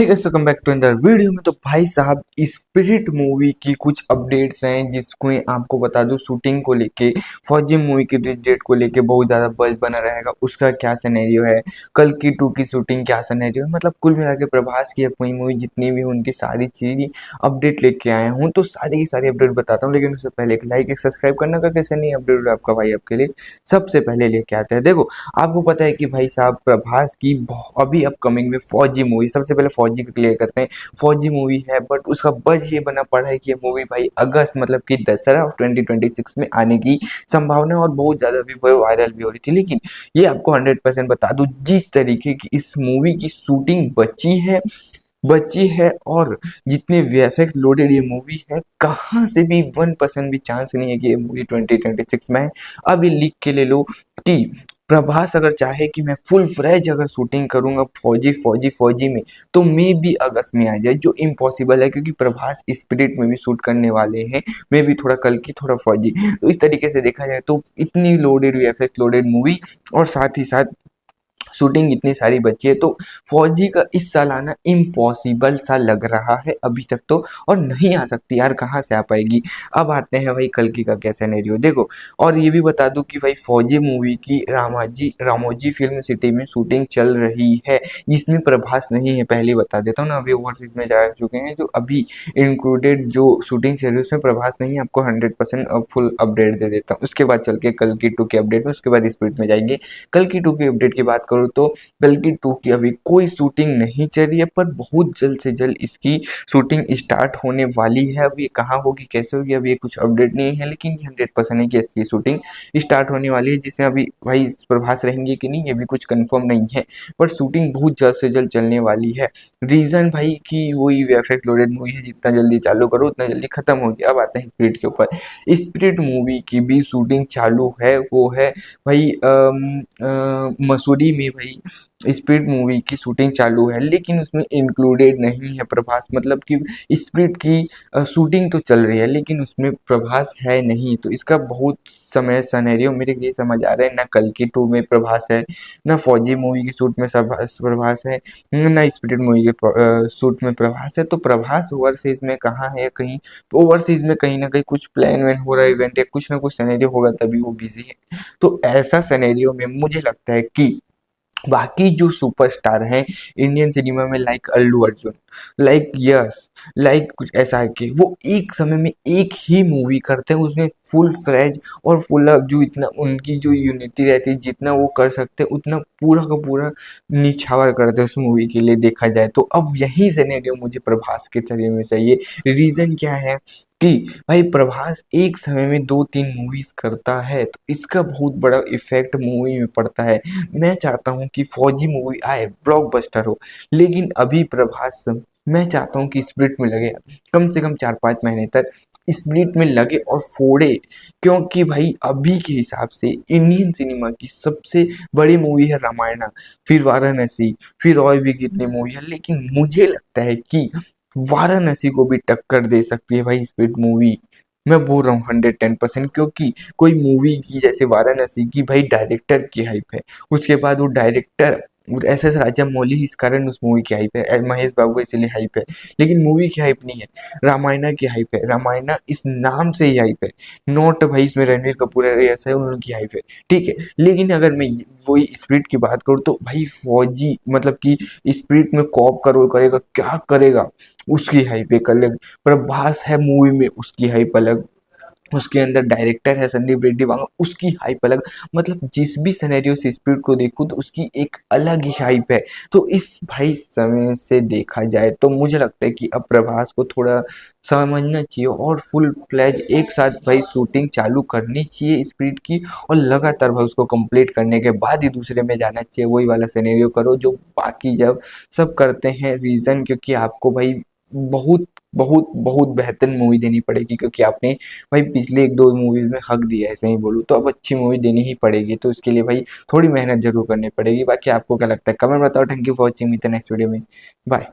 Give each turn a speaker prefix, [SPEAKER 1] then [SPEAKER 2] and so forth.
[SPEAKER 1] ठीक है, सो come back to अंदर वीडियो में। तो भाई साहब, स्पिरिट मूवी की कुछ अपडेट्स हैं जिसको आपको बता दूं। शूटिंग को लेके, फौजी मूवी की रिलीज डेट को लेके बहुत ज़्यादा बज़ बना रहेगा। उसका क्या सिनेरियो है, कल की 2 की शूटिंग क्या सिनेरियो है, मतलब कुल मिला के प्रभास की अपनी मूवी जितनी भी उनकी सारी चीज़ें अपडेट लेके आया हूँ। तो सारी की सारी अपडेट बताता हूँ, लेकिन उससे पहले एक लाइक एक सब्सक्राइब करना का कैसे नहीं अपडेट आपका भाई आपके लिए सबसे पहले लेके आते हैं। देखो, आपको पता है कि भाई साहब प्रभास की अभी अपकमिंग में फौजी मूवी, सबसे पहले फौजी को क्लियर करते हैं। फौजी मूवी है, बट उसका बज ये बना पड़ा है कि ये मूवी भाई अगस्त मतलब कि दशहरा 2026 में आने की संभावना और बहुत ज़्यादा भी वायरल भी हो रही थी। लेकिन ये आपको 100% बता दूं, जिस तरीके की इस मूवी की शूटिंग बची है और जितने वीएफएक्स लोडेड ये मूवी है, कहाँ से भी 1% भी चांस नहीं है कि ये मूवी 2026 में है। अब ये लिख के ले लो कि प्रभास अगर चाहे कि मैं फुल फ्रेज अगर शूटिंग करूंगा फौजी में, तो मे भी अगस्त में आ जाए, जो इम्पॉसिबल है क्योंकि प्रभास स्पिरिट में भी शूट करने वाले हैं। मे भी थोड़ा कल की थोड़ा फौजी, तो इस तरीके से देखा जाए तो इतनी लोडेड वीएफएक्स लोडेड मूवी और साथ ही साथ शूटिंग इतनी सारी बची है, तो फौजी का इस साल आना इम्पॉसिबल सा लग रहा है अभी तक तो। और नहीं आ सकती यार, कहाँ से आ पाएगी। अब आते हैं भाई कल्कि का क्या सिनेरियो देखो। और ये भी बता दूं कि भाई फौजी मूवी की रामोजी फिल्म सिटी में शूटिंग चल रही है, जिसमें प्रभास नहीं है। पहले बता देता हूँ ना, अभी ओवरसीज में जा चुके हैं जो अभी इंक्लूडेड जो शूटिंग चल रही है उसमें प्रभास नहीं है। आपको 100% फुल अपडेट दे देता हूँ। उसके बाद चल के कल्कि 2 के अपडेट में, उसके बाद स्पीड में जाएंगे। कल्कि 2 की अपडेट की बात करूँ तो कल्कि 2 की अभी कोई शूटिंग नहीं चल रही है, पर बहुत जल्द से जल्द इसकी शूटिंग स्टार्ट होने वाली है। अब ये कहाँ होगी कैसे होगी अभी ये कुछ अपडेट नहीं है, लेकिन 100% है कि इसकी शूटिंग स्टार्ट होने वाली है। जिसमें अभी भाई प्रभास रहेंगे कि नहीं ये भी कुछ कंफर्म नहीं है, पर शूटिंग बहुत जल्द से जल्द चलने वाली है। रीजन भाई कि वही वीएफएक्स लोडेड मूवी है, जितना जल्दी चालू करो उतना जल्दी खत्म हो गया। अब आते हैं स्पिरिट के ऊपर। स्पिरिट मूवी की भी शूटिंग चालू है, वो है भाई मसूरी में भाई स्पिरिट मूवी की शूटिंग चालू है, लेकिन उसमें इंक्लूडेड नहीं है प्रभास। मतलब कि स्पिरिट की शूटिंग तो चल रही है लेकिन उसमें प्रभास है नहीं। तो इसका बहुत समय सिनेरियो मेरे लिए समझ आ रहा है, ना कल्कि 2 में प्रभास है, ना फौजी मूवी की शूट में प्रभास है, ना स्पिरिट मूवी के शूट में प्रभास है। तो प्रभास ओवरसीज में कहाँ है, कहीं ओवरसीज में कहीं ना कहीं कुछ प्लान वैन हो रहा है, इवेंट या कुछ ना कुछ सिनेरियो होगा तभी वो बिजी है। तो ऐसा सिनेरियो में मुझे लगता है कि बाकी जो सुपरस्टार हैं इंडियन सिनेमा में, like Allu Arjun, like yes, like कुछ ऐसा है कि वो एक समय में एक ही मूवी करते हैं, उसमें फुल फ्लेज और फुल जो इतना उनकी जो यूनिटी रहती है, जितना वो कर सकते हैं उतना पूरा का पूरा निछावर करते हैं उस मूवी के लिए देखा जाए तो। अब यही सिनेरियो मुझे प्रभास के चरित्र में चाहिए। रीजन क्या है कि भाई प्रभास एक समय में 2-3 मूवीज करता है, तो इसका बहुत बड़ा इफेक्ट मूवी में पड़ता है। मैं चाहता हूँ कि फौजी मूवी आए, ब्लॉकबस्टर हो, लेकिन अभी प्रभास मैं चाहता हूँ कि स्प्लिट में लगे, कम से कम 4-5 महीने तक स्प्लिट में लगे और फोड़े। क्योंकि भाई अभी के हिसाब से इंडियन सिनेमा की सबसे बड़ी मूवी है रामायण, फिर वाराणसी, फिर और भी कितनी मूवी है, लेकिन मुझे लगता है कि वाराणसी को भी टक्कर दे सकती है भाई स्प्लिट मूवी। मैं बोल रहा हूँ 110%, क्योंकि कोई मूवी की जैसे वाराणसी की भाई डायरेक्टर की हाइप है, उसके बाद वो डायरेक्टर एस राजामौली इस कारण उस मूवी की हाइप है, महेश बाबू इसलिए हाइप है, लेकिन मूवी की हाइप नहीं है, रामायणा की हाइप है। रामायणा इस नाम से ही हाइप है, नोट भाई इसमें रणवीर कपूर है, ऐसा है उनकी हाइप है, ठीक है। लेकिन अगर मैं वही स्पिरिट की बात करूँ तो भाई फौजी मतलब कि स्पिरिट में कॉप का रोल करेगा, क्या करेगा, उसकी हाइप एक अलग। प्रभास है मूवी में, उसकी हाइप अलग। उसके अंदर डायरेक्टर है संदीप रेड्डी वांगा, उसकी हाइप अलग। मतलब जिस भी सिनेरियो से स्पीड को देखूं तो उसकी एक अलग ही हाइप है। तो इस भाई समय से देखा जाए तो मुझे लगता है कि अब प्रभास को थोड़ा समझना चाहिए और फुल फ्लैज एक साथ भाई शूटिंग चालू करनी चाहिए स्पीड की, और लगातार भाई उसको कंप्लीट करने के बाद ही दूसरे में जाना चाहिए। वही वाला सिनेरियो करो जो बाकी जब सब करते हैं। रीज़न क्योंकि आपको भाई बहुत बहुत बहुत बेहतरीन मूवी देनी पड़ेगी, क्योंकि आपने भाई पिछले 1-2 मूवीज में हक दिया है, ऐसे ही बोलूँ तो अब अच्छी मूवी देनी ही पड़ेगी। तो इसके लिए भाई थोड़ी मेहनत जरूर करनी पड़ेगी। बाकी आपको क्या लगता है कमेंट बताओ। थैंक यू फॉर वॉचिंग, मिलते हैं नेक्स्ट वीडियो में, बाय।